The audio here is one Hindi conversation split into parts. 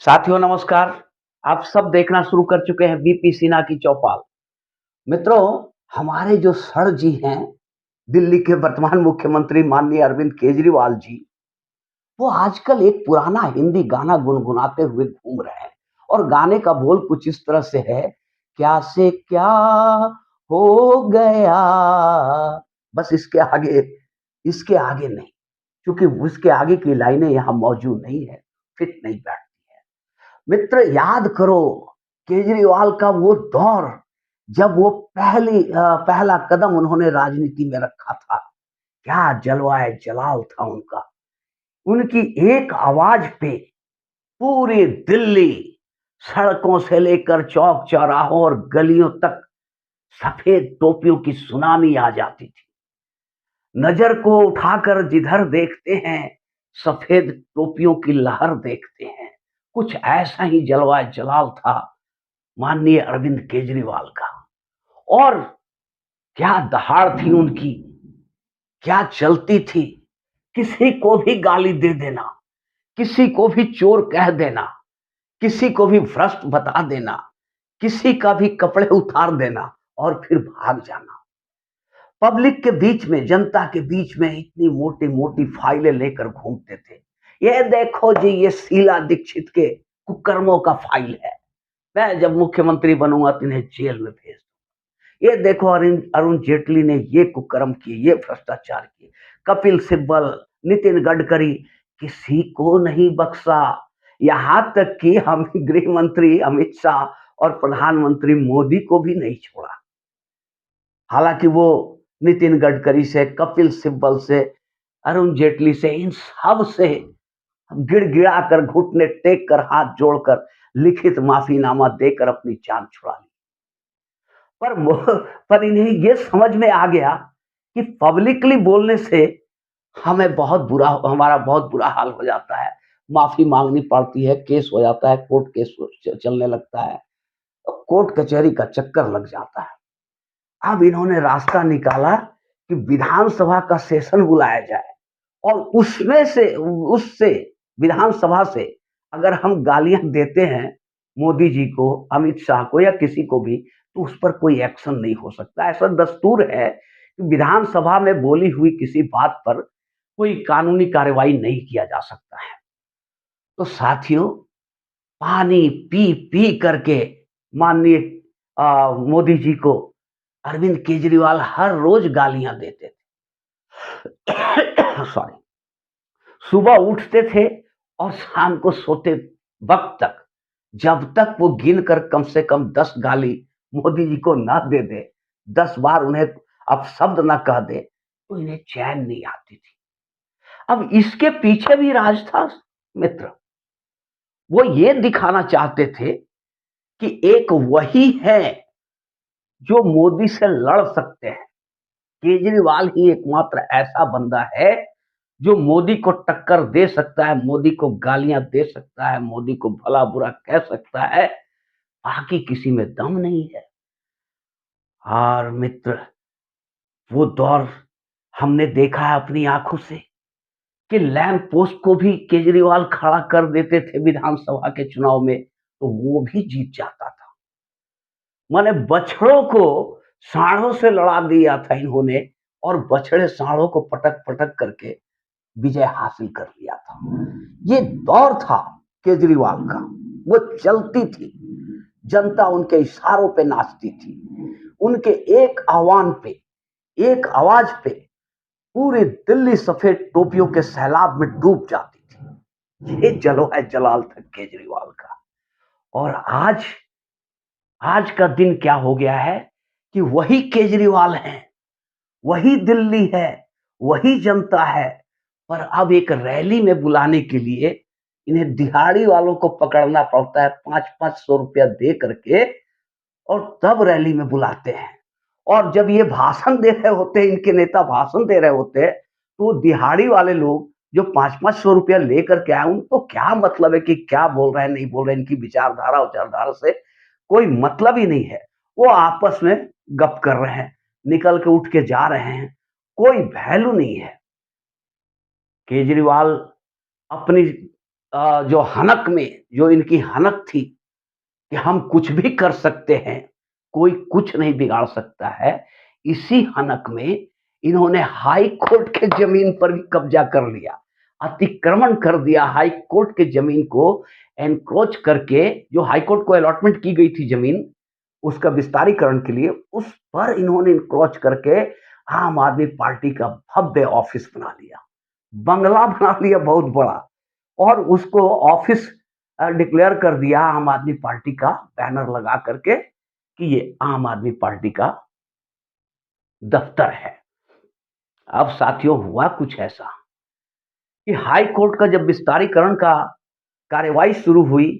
साथियों नमस्कार। आप सब देखना शुरू कर चुके हैं बीपी सिन्हा की चौपाल। मित्रों, हमारे जो सर जी हैं, दिल्ली के वर्तमान मुख्यमंत्री माननीय अरविंद केजरीवाल जी, वो आजकल एक पुराना हिंदी गाना गुनगुनाते हुए घूम रहे हैं। और गाने का बोल कुछ इस तरह से है, क्या से क्या हो गया। बस इसके आगे नहीं, क्योंकि उसके आगे की लाइनें यहाँ मौजूद नहीं है, फिट नहीं बैठती है। मित्र, याद करो केजरीवाल का वो दौर, जब वो पहला कदम उन्होंने राजनीति में रखा था। क्या जलवाए जलाल था उनका। उनकी एक आवाज पे पूरी दिल्ली, सड़कों से लेकर चौक चौराहों और गलियों तक सफेद टोपियों की सुनामी आ जाती थी। नजर को उठाकर जिधर देखते हैं, सफेद टोपियों की लहर देखते हैं। कुछ ऐसा ही जलवा जलाल था माननीय अरविंद केजरीवाल का। और क्या दहाड़ थी उनकी, क्या चलती थी। किसी को भी गाली दे देना, किसी को भी चोर कह देना, किसी को भी भ्रष्ट बता देना, किसी का भी कपड़े उतार देना और फिर भाग जाना। पब्लिक के बीच में, जनता के बीच में इतनी मोटी मोटी फाइलें लेकर घूमते थे। ये देखो जी, ये शीला दीक्षित के कुकर्मों का फाइल है, मैं जब मुख्यमंत्री बनूंगा तो इन्हें जेल में भेज दूंगा। ये देखो, अरुण अरुण जेटली ने ये कुकर्म किए, ये भ्रष्टाचार किए। कपिल सिब्बल, नितिन गडकरी, किसी को नहीं बख्शा। यहां तक कि हम गृह मंत्री अमित शाह और प्रधानमंत्री मोदी को भी नहीं छोड़ा। हालांकि वो नितिन गडकरी से, कपिल सिब्बल से, अरुण जेटली से, इन सब से गिड़गिड़ा कर, घुटने टेक कर, हाथ जोड़कर लिखित माफीनामा देकर अपनी जान छुड़ा ली। पर पर इन्हें ये समझ में आ गया कि पब्लिकली बोलने से हमारा बहुत बुरा हाल हो जाता है। माफी मांगनी पड़ती है, केस हो जाता है, कोर्ट केस चलने लगता है, कोर्ट कचहरी का चक्कर लग जाता है। अब इन्होंने रास्ता निकाला कि विधानसभा का सेशन बुलाया जाए और उससे विधानसभा से अगर हम गालियां देते हैं मोदी जी को, अमित शाह को या किसी को भी, तो उस पर कोई एक्शन नहीं हो सकता। ऐसा दस्तूर है कि विधानसभा में बोली हुई किसी बात पर कोई कानूनी कार्रवाई नहीं किया जा सकता है। तो साथियों, पानी पी पी करके माननीय मोदी जी को अरविंद केजरीवाल हर रोज गालियां देते थे। सॉरी। सुबह उठते थे और शाम को सोते वक्त तक, जब तक वो गिनकर कम से कम 10 गाली मोदी जी को ना दे दे, 10 बार उन्हें अपशब्द ना कह दे, तो इन्हें चैन नहीं आती थी। अब इसके पीछे भी राज था मित्र। वो ये दिखाना चाहते थे कि एक वही है जो मोदी से लड़ सकते हैं। केजरीवाल ही एकमात्र ऐसा बंदा है जो मोदी को टक्कर दे सकता है, मोदी को गालियां दे सकता है, मोदी को भला बुरा कह सकता है। बाकी किसी में दम नहीं है। और मित्र, वो दौर हमने देखा है अपनी आंखों से कि लैंप पोस्ट को भी केजरीवाल खड़ा कर देते थे विधानसभा के चुनाव में, तो वो भी जीत जाता था। माने बछड़ों को सांडों से लड़ा दिया था इन्होंने, और बछड़े सांडों को पटक पटक करके विजय हासिल कर लिया था। ये दौर था केजरीवाल का। वो चलती थी, जनता उनके इशारों पे नाचती थी, उनके एक आह्वान पे, एक आवाज पे पूरी दिल्ली सफेद टोपियों के सैलाब में डूब जाती थी। ये जलो है जलाल था केजरीवाल का। और आज का दिन क्या हो गया है कि वही केजरीवाल है, वही दिल्ली है, वही जनता है। पर अब एक रैली में बुलाने के लिए इन्हें दिहाड़ी वालों को पकड़ना पड़ता है, 5-500 रुपया दे करके, और तब रैली में बुलाते हैं। और जब ये भाषण दे रहे होते हैं, इनके नेता भाषण दे रहे होते हैं, तो दिहाड़ी वाले लोग जो 5-500 रुपया लेकर के आए, उनको क्या मतलब है कि क्या बोल रहे हैं, नहीं बोल रहे हैं। इनकी विचारधारा से कोई मतलब ही नहीं है। वो आपस में गप कर रहे हैं, निकल के उठ के जा रहे हैं, कोई वैल्यू नहीं है। केजरीवाल अपनी जो हनक में जो इनकी हनक थी कि हम कुछ भी कर सकते हैं, कोई कुछ नहीं बिगाड़ सकता है। इसी हनक में इन्होंने हाई कोर्ट के ज़मीन पर भी कब्ज़ा कर लिया, अतिक्रमण कर दिया हाई कोर्ट के ज़मीन को एनक्रोच करके जो हाई कोर्ट को अलॉटमेंट की गई थी ज़मीन, उसका विस्तारीकरण के लिए, उस पर इन्होंने एनक्रोच करके आम आदमी पार्टी का भव्य ऑफिस बना लिया, बंगला बना लिया बहुत बड़ा और उसको ऑफिस डिक्लेयर कर दिया आम आदमी पार्टी का बैनर लगा करके कि ये आम आदमी पार्टी का दफ्तर है। अब साथियों हुआ कुछ ऐसा कि हाई कोर्ट का जब विस्तारीकरण का कार्यवाही शुरू हुई,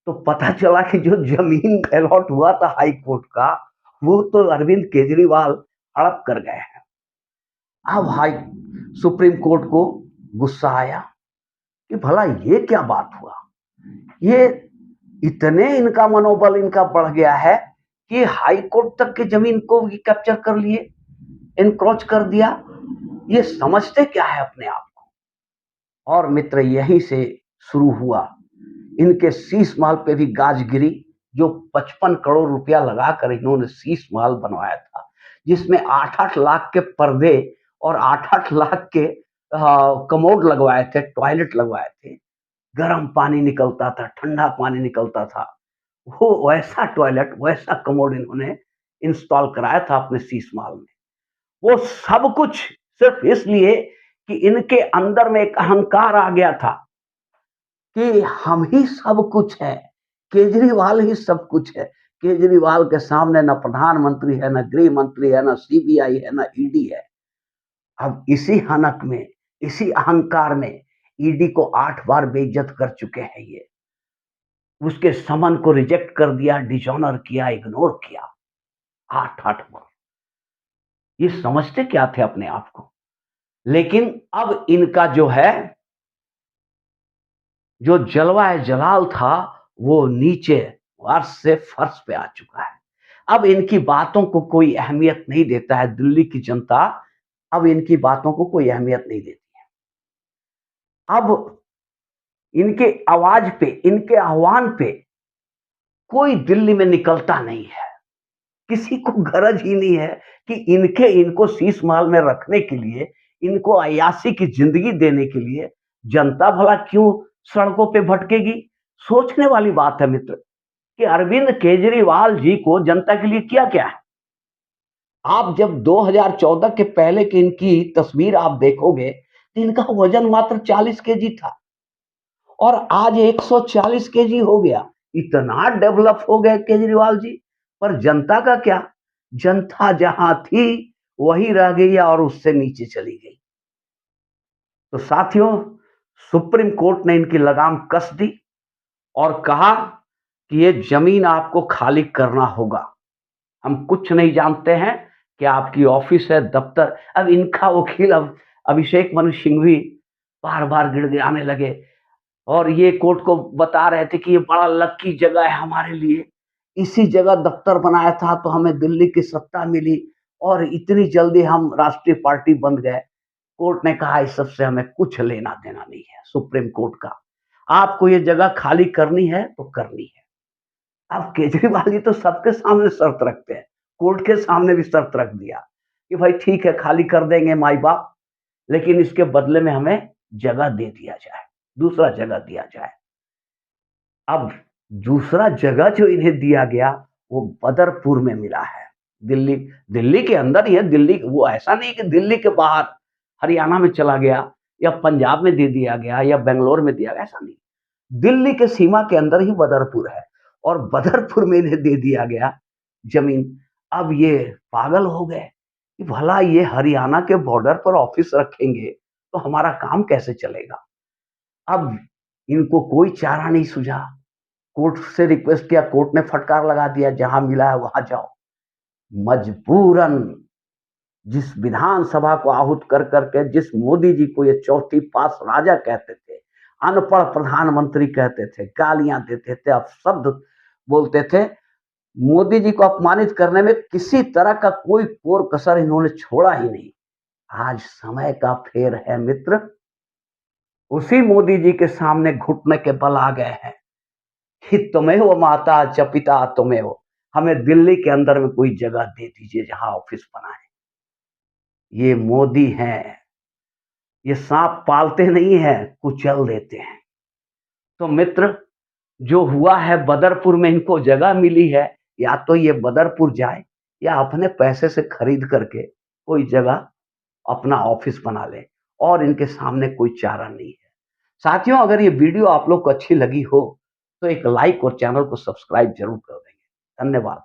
तो पता चला कि जो ज़मीन अलॉट हुआ था हाई कोर्ट का, वो तो अरविंद केजरीवाल हड़प कर गए हैं। अब सुप्रीम कोर्ट को गुस्सा आया कि भला ये क्या बात हुआ? ये इतने इनका मनोबल इनका बढ़ गया है कि हाई कोर्ट तक की ज़मीन को भी कैप्चर कर लिए, एनक्रोच कर दिया। ये समझते क्या है अपने आप को? और मित्र यहीं से शुरू हुआ इनके शीश महल पे भी गाज गिरी, जो 55 करोड़ रुपया लगाकर इन्होंने शीश महल बनवाया था, जिसमें 8-8 लाख के पर्दे और 8-8 लाख के कमोड लगवाए थे, टॉयलेट लगवाए थे। गर्म पानी निकलता था, ठंडा पानी निकलता था। वो वैसा टॉयलेट, वैसा कमोड इन्होंने इंस्टॉल कराया था अपने शीश महल में। वो सब कुछ सिर्फ इसलिए कि इनके अंदर में एक अहंकार आ गया था कि हम ही सब कुछ है, केजरीवाल ही सब कुछ है। केजरीवाल के सामने ना प्रधानमंत्री है, ना गृह मंत्री है, ना सीबीआई है, ना ईडी है। अब इसी हनक में, इसी अहंकार में ईडी को 8 बार बेइज्जत कर चुके हैं ये। उसके समन को रिजेक्ट कर दिया, डिसऑनर किया, इग्नोर किया 8-8 बार। ये समझते क्या थे अपने आप को? लेकिन अब इनका जो है, जो जलवा जलाल था, वो नीचे अर्श से फर्श पे आ चुका है। अब इनकी बातों को कोई अहमियत नहीं देता है दिल्ली की जनता, अब इनकी बातों को कोई अहमियत नहीं देती है। अब इनके आवाज पे, इनके आह्वान पे कोई दिल्ली में निकलता नहीं है। किसी को गरज ही नहीं है कि इनको शीश महल में रखने के लिए, इनको अय्याशी की जिंदगी देने के लिए जनता भला क्यों सड़कों पे भटकेगी? सोचने वाली बात है मित्र कि अरविंद केजरीवाल जी को जनता के लिए किया क्या है? आप जब 2014 के पहले की इनकी तस्वीर आप देखोगे तो इनका वजन मात्र 40 केजी था और आज 140 केजी हो गया। इतना डेवलप हो गए केजरीवाल जी। पर जनता का क्या? जनता जहां थी वही रह गई और उससे नीचे चली गई। तो साथियों, सुप्रीम कोर्ट ने इनकी लगाम कस दी और कहा कि ये जमीन आपको खाली करना होगा। हम कुछ नहीं जानते हैं कि आपकी ऑफिस है, दफ्तर। अब इनका वकील अब अभिषेक मनु सिंघवी बार-बार गिड़गिड़ाने लगे और ये कोर्ट को बता रहे थे कि ये बड़ा लकी जगह है हमारे लिए। इसी जगह दफ्तर बनाया था तो हमें दिल्ली की सत्ता मिली और इतनी जल्दी हम राष्ट्रीय पार्टी बन गए। कोर्ट ने कहा इस सब से हमें कुछ लेना-देना नहीं है, सुप्रीम कोर्ट का। आपको ये जगह खाली करनी है तो करनी है। अब केजरीवाल जी तो सबके सामने शर्त रखते हैं, कोर्ट के सामने भी शर्त रख दिया कि भाई ठीक है खाली कर देंगे माई बाप, लेकिन इसके बदले में हमें जगह दे दिया जाए, दूसरा जगह दिया जाए। अब दूसरा जगह जो इन्हें दिया गया वो बदरपुर में मिला है। दिल्ली दिल्ली के अंदर ही है, दिल्ली वो ऐसा नहीं कि दिल्ली के बाहर हरियाणा में चला गया या पंजाब में दे दिया गया या बैंगलोर में दिया गया, ऐसा नहीं। दिल्ली के सीमा के अंदर ही बदरपुर है और बदरपुर में इन्हें दे दिया गया जमीन। अब ये पागल हो गए कि भला ये हरियाणा के बॉर्डर पर ऑफिस रखेंगे तो हमारा काम कैसे चलेगा? अब इनको कोई चारा नहीं सूझा। कोर्ट से रिक्वेस्ट किया, कोर्ट ने फटकार लगा दिया, जहां मिला है वहां जाओ। मजबूरन जिस विधानसभा को आहूत कर करके जिस मोदी जी को ये चौथी पास राजा कहते थे, अनपढ़ प्रधानमंत्री कहते थे, गालियां देते थे, अपशब्द बोलते थे, मोदी जी को अपमानित करने में किसी तरह का कोई कोर कसर इन्होंने छोड़ा ही नहीं। आज समय का फेर है मित्र, उसी मोदी जी के सामने घुटने के बल आ गए हैं कि त्वमेव माता च पिता त्वमेव, हमें दिल्ली के अंदर में कोई जगह दे दीजिए जहां ऑफिस बनाए। ये मोदी हैं, ये सांप पालते नहीं है, कुचल देते हैं। तो मित्र, जो हुआ है बदरपुर में इनको जगह मिली है, या तो ये बदरपुर जाए या अपने पैसे से खरीद करके कोई जगह अपना ऑफिस बना ले, और इनके सामने कोई चारा नहीं है। साथियों, अगर ये वीडियो आप लोग को अच्छी लगी हो तो एक लाइक और चैनल को सब्सक्राइब जरूर कर देंगे। धन्यवाद।